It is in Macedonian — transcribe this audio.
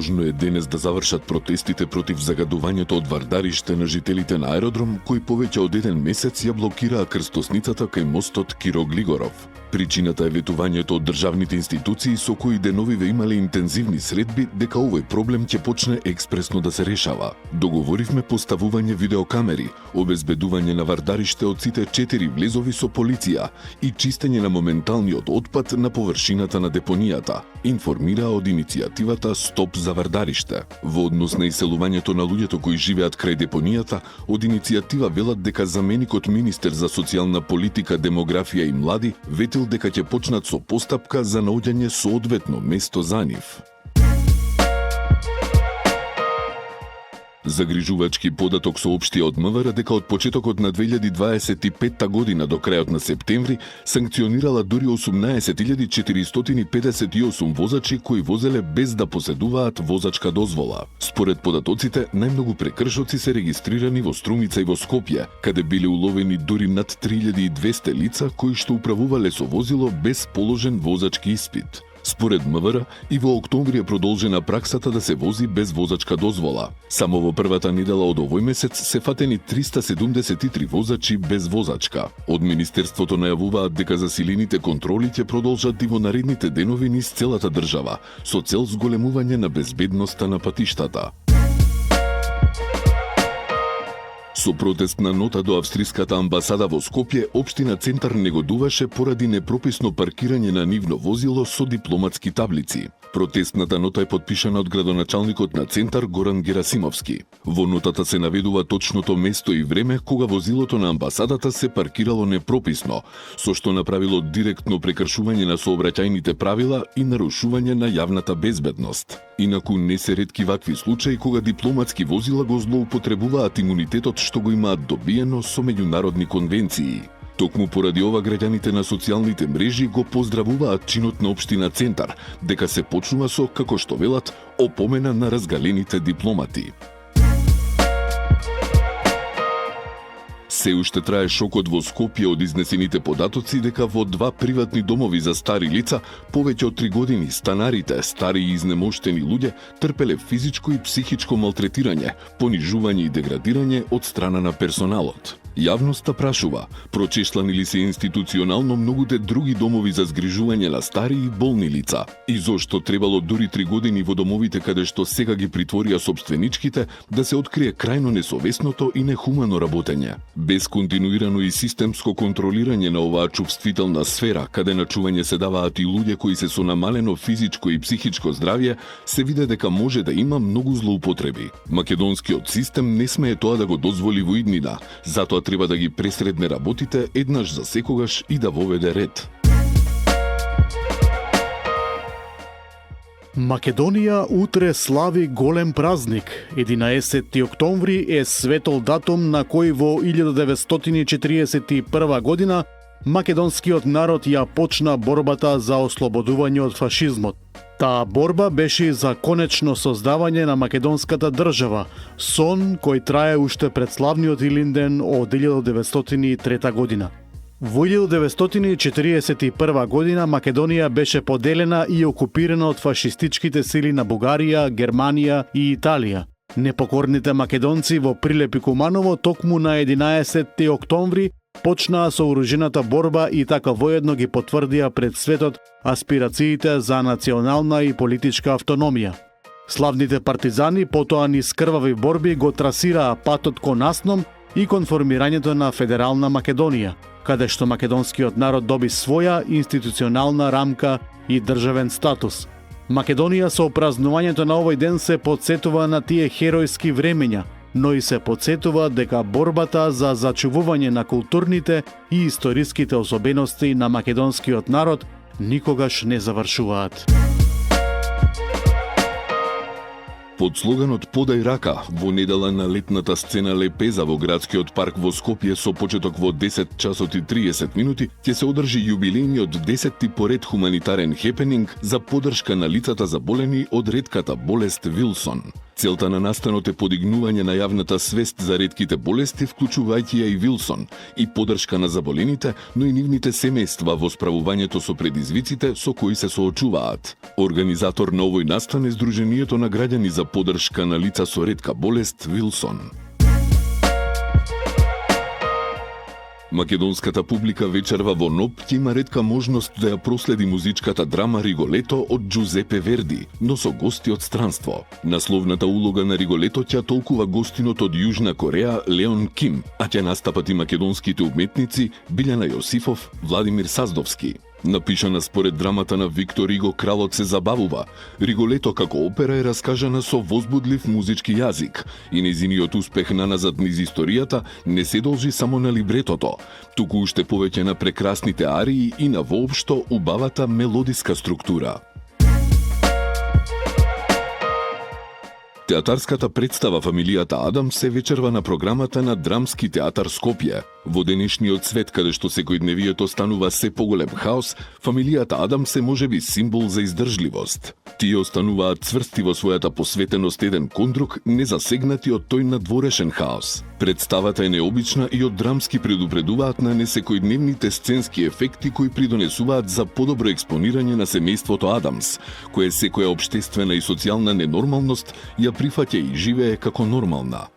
Важно е денес да завршат протестите против загадувањето од вардариште на жителите на аеродром, кои повеќе од 1 месец ја блокираа крстосницата кај мостот Киро Глигоров. Причината е ветувањето од државните институции со кои деновиве имале интензивни средби дека овој проблем ќе почне експресно да се решава. Договоривме поставување видеокамери, обезбедување на вардариште од сите 4 влезови со полиција и чистење на моменталниот отпад на површината на депонијата, информира од иницијативата Стоп за вардариште. Во однос на иселувањето на луѓето кои живеат крај депонијата, од иницијатива велат дека заменикот министер за социјална политика, демографија и млади ветил дека ќе почнат со постапка за наоѓање соодветно место за нив. Загрижувачки податок соопшти од МВР дека од почетокот на 2025 година до крајот на септември санкционирала дури 18.458 возачи кои возеле без да поседуваат возачка дозвола. Според податоците, најмногу прекршоци се регистрирани во Струмица и во Скопје, каде биле уловени дури над 3200 лица кои што управувале со возило без положен возачки испит. Според МВР, и во октомври е продолжена праксата да се вози без возачка дозвола. Само во првата недела од овој месец се фатени 373 возачи без возачка. Од Министерството најавуваат дека засилените контроли ќе продолжат и во наредните денови низ целата држава, со цел зголемување на безбедноста на патиштата. Со протестна нота до австриската амбасада во Скопје, општина Центар негодуваше поради непрописно паркирање на нивно возило со дипломатски таблици. Протестната нота е потпишана од градоначалникот на Центар Горан Герасимовски. Во нотата се наведува точното место и време кога возилото на амбасадата се паркирало непрописно, со што направило директно прекршување на сообраќајните правила и нарушување на јавната безбедност. Инаку не се ретки вакви случаи кога дипломатски возила го злоупотребуваат имунитетот што го имаат добиено со меѓународни конвенции. Токму поради ова граѓаните на социјалните мрежи го поздравуваат чинот на општина Центар, дека се почнува со, како што велат, опомена на разгалените дипломати. Се уште трае шокот во Скопје од изнесените податоци дека во 2 приватни домови за стари лица повеќе од 3 години станарите, стари и изнемоштени луѓе трпеле физичко и психичко малтретирање, понижување и деградирање од страна на персоналот. Јавноста прашува, прочешлани ли се институционално многуте други домови за згрижување на стари и болни лица? И зошто требало дури 3 години во домовите каде што сега ги притворија собственичките да се открие крајно несовесното и нехумано работење? Без континуирано и системско контролирање на оваа чувствителна сфера, каде на чување се даваат и луѓе кои се со намалено физичко и психичко здравје, се виде дека може да има многу злоупотреби. Македонскиот систем не смее тоа да го дозволи во иднина, затоа треба да ги пресредне работите еднаш за секогаш и да воведе ред. Македонија утре слави голем празник. 11 октомври е светол датум на кој во 1941 година македонскиот народ ја почна борбата за ослободување од фашизмот. Таа борба беше за конечно создавање на македонската држава, сон кој трае уште пред славниот Илинден од 1903 година. Во 1941 година Македонија беше поделена и окупирана од фашистичките сили на Бугарија, Германија и Италија. Непокорните македонци во Прилеп и Куманово токму на 11 октомври почнаа сооружената борба и така воедно ги потврдија пред светот аспирациите за национална и политичка автономија. Славните партизани потоа низ крвави борби го трасираа патот кон Асном и кон формирањето на Федерална Македонија, каде што македонскиот народ доби своја институционална рамка и државен статус. Македонија со опразнувањето на овој ден се потсетува на тие херојски времења, но и се потсетува дека борбата за зачувување на културните и историските особености на македонскиот народ никогаш не завршуваат. Под слоганот "Подај рака" во недела на летната сцена Лепеза во градскиот парк во Скопје со почеток во 10 часот и 30 минути ќе се одржи јубилејниот 10-ти поред хуманитарен хепенинг за поддршка на лицата заболени од ретката болест Вилсон. Целта на настанот е подигнување на јавната свест за ретките болести, вклучувајќи ја и Вилсон, и поддршка на заболените, но и нивните семејства во справувањето со предизвиците со кои се соочуваат. Организатор на овој настан е Сдруженијето на граѓани за поддршка на лица со ретка болест Вилсон. Македонската публика вечерва во НОП ќе има ретка можност да ја проследи музичката драма Риголето од Джузепе Верди, но со гости од странство. Насловната улога на Риголето ќе толкува гостинот од Јужна Кореја Леон Ким, а ќе настапат и македонските уметници Билјана Јосифов, Владимир Саздовски. Напишана според драмата на Виктор Иго Кралот се забавува, Риголето како опера е раскажана со возбудлив музички јазик и нејзиниот успех наназад низ историјата не се должи само на либретото, туку уште повеќе на прекрасните арии и на воопшто убавата мелодиска структура. Театарската представа Фамилијата Адамс се вечерва на програмата на Драмски театар Скопје. Во денешниот свет, каде што секојдневието станува се поголем хаос, Фамилијата Адамс е можеби символ за издржливост. Тие остануваат цврсти во својата посветеност еден кон друг, незасегнати од тој надворешен хаос. Представата е необична и од драмски предупредуваат на несекојдневните сценски ефекти кои придонесуваат за подобро експонирање на семејството Адамс, кое секоја општествена и социјална ненормалност ја прифаќа и живее како нормална.